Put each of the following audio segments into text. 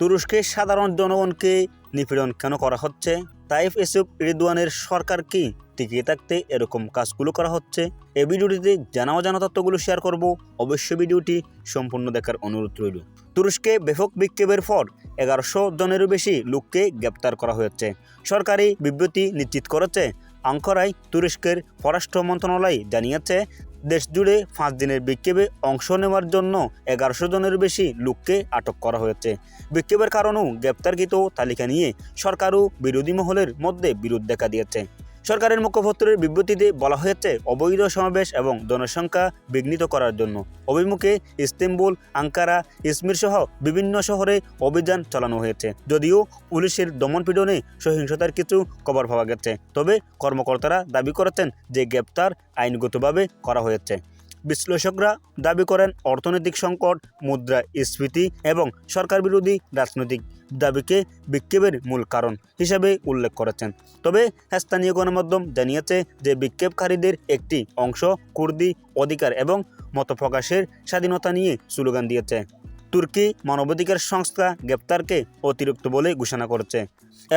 তুরস্কে সাধারণ জনগণকে নিপীড়ন কেন করা হচ্ছে? তাইফ এসব রিদওয়ানের সরকার কি টিকিয়ে থাকতে এরকম কাজগুলো করা হচ্ছে? এই ভিডিওটিতে জানা অজানা তথ্যগুলো শেয়ার করব। অবশ্যই ভিডিওটি সম্পূর্ণ দেখার অনুরোধ রইল। তুরস্কে ব্যাপক বিক্ষোভের পর 1100 জনেরও বেশি লোককে গ্রেপ্তার করা হয়েছে। সরকারি বিবৃতি নিশ্চিত করেছে, আঙ্কারায় তুরস্কের পররাষ্ট্র মন্ত্রণালয় জানিয়েছে, দেশ জুড়ে 5 দিনের বিক্ষোভে অংশ নেওয়ার জন্য 1100 জনের বেশি লোককে আটক করা হয়েছে। বিক্ষোভের কারণেও গ্রেপ্তারকৃত তালিকা নিয়ে সরকার ও বিরোধী মহলের মধ্যে বিরোধ দেখা দিয়েছে। সরকারের মুখপাত্রের বিবৃতিতে বলা হয়েছে, অবৈধ সমাবেশ এবং জনসংখ্যা বিঘ্নিত করার জন্য অভিমুখে ইস্তাম্বুল, আঙ্কারা, ইজমির সহ বিভিন্ন শহরে অভিযান চালানো হয়েছে। যদিও পুলিশের দমনপীড়নে সহিংসতার কিছু খবর পাওয়া গেছে, তবে কর্মকর্তারা দাবি করেছেন যে গ্রেপ্তার আইনগতভাবে করা হয়েছে। বিশ্লেষকরা দাবি করেন, অর্থনৈতিক সংকট, মুদ্রাস্ফীতি এবং সরকার বিরোধী রাজনৈতিক দাবিকে বিক্ষোভের মূল কারণ হিসেবে উল্লেখ করেছেন। তবে স্থানীয় গণমাধ্যম জানিয়েছে যে বিক্ষোভকারীদের একটি অংশ কুর্দি অধিকার এবং মতপ্রকাশের স্বাধীনতা নিয়ে স্লোগান দিয়েছে। তুর্কি মানবাধিকার সংস্থা গ্রেপ্তারকে অতিরিক্ত বলে ঘোষণা করেছে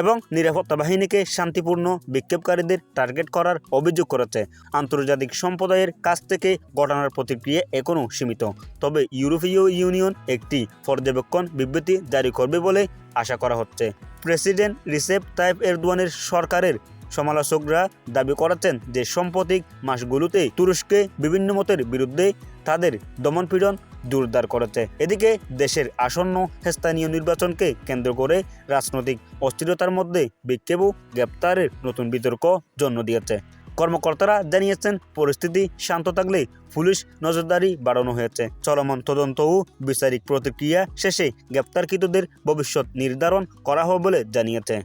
এবং নিরাপত্তা বাহিনীকে শান্তিপূর্ণ বিক্ষোভকারীদের টার্গেট করার অভিযোগ করেছে। আন্তর্জাতিক সম্প্রদায়ের কাছ থেকে ঘটনার প্রতিক্রিয়া এখনও সীমিত, তবে ইউরোপীয় ইউনিয়ন একটি পর্যবেক্ষণ বিবৃতি জারি করবে বলে আশা করা হচ্ছে। প্রেসিডেন্ট রিসেপ তাইপ এরদোয়ানের সরকারের সমালোচকরা দাবি করেছেন যে সাম্প্রতিক মাসগুলোতে তুরস্কে বিভিন্ন মতের বিরুদ্ধে তাদের দমনপীড়ন জোরদার করেছে। এদিকে দেশের আসন্ন স্থানীয় নির্বাচনকে কেন্দ্র করে রাজনৈতিক অস্থিরতার মধ্যে বিক্ষোভ ও গ্রেপ্তারের নতুন বিতর্ক জন্ম দিয়েছে। কর্মকর্তারা জানিয়েছেন, পরিস্থিতি শান্ত থাকলে পুলিশ নজরদারি বাড়ানো হয়েছে। চলমান তদন্ত ও বিচারিক প্রতিক্রিয়া শেষে গ্রেপ্তারকৃতদের ভবিষ্যৎ নির্ধারণ করা হবে বলে জানিয়েছে।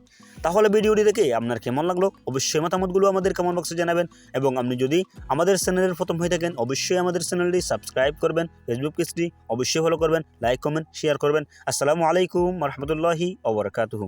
তাহলে ভিডিওটি দেখে আপনার কেমন লাগলো অবশ্যই মতামতগুলো আমাদের কমেন্ট বক্সে জানাবেন, এবং আপনি যদি আমাদের চ্যানেলের প্রথম হয়ে থাকেন অবশ্যই আমাদের চ্যানেলটি সাবস্ক্রাইব করবেন, ফেসবুক পেজটি অবশ্যই ফলো করবেন, লাইক কমেন্ট শেয়ার করবেন। আসসালামু আলাইকুম ওয়া রাহমাতুল্লাহি ওয়া বারাকাতুহু।